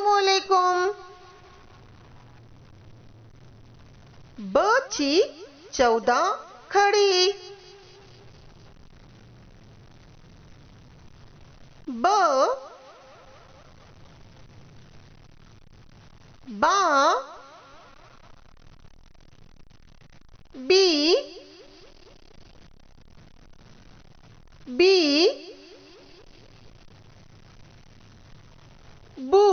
अस्सलामुअलैकुम। बची 14 खड़ी। ब बा बी बी बू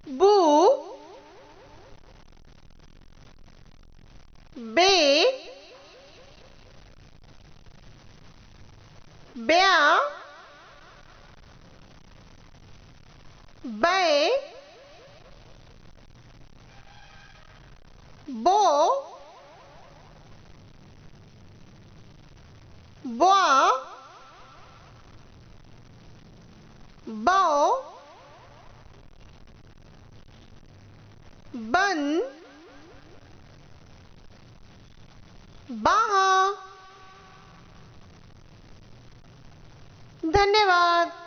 बू बे ब्या बै बो ब्वा बौ बन बाहा। धन्यवाद।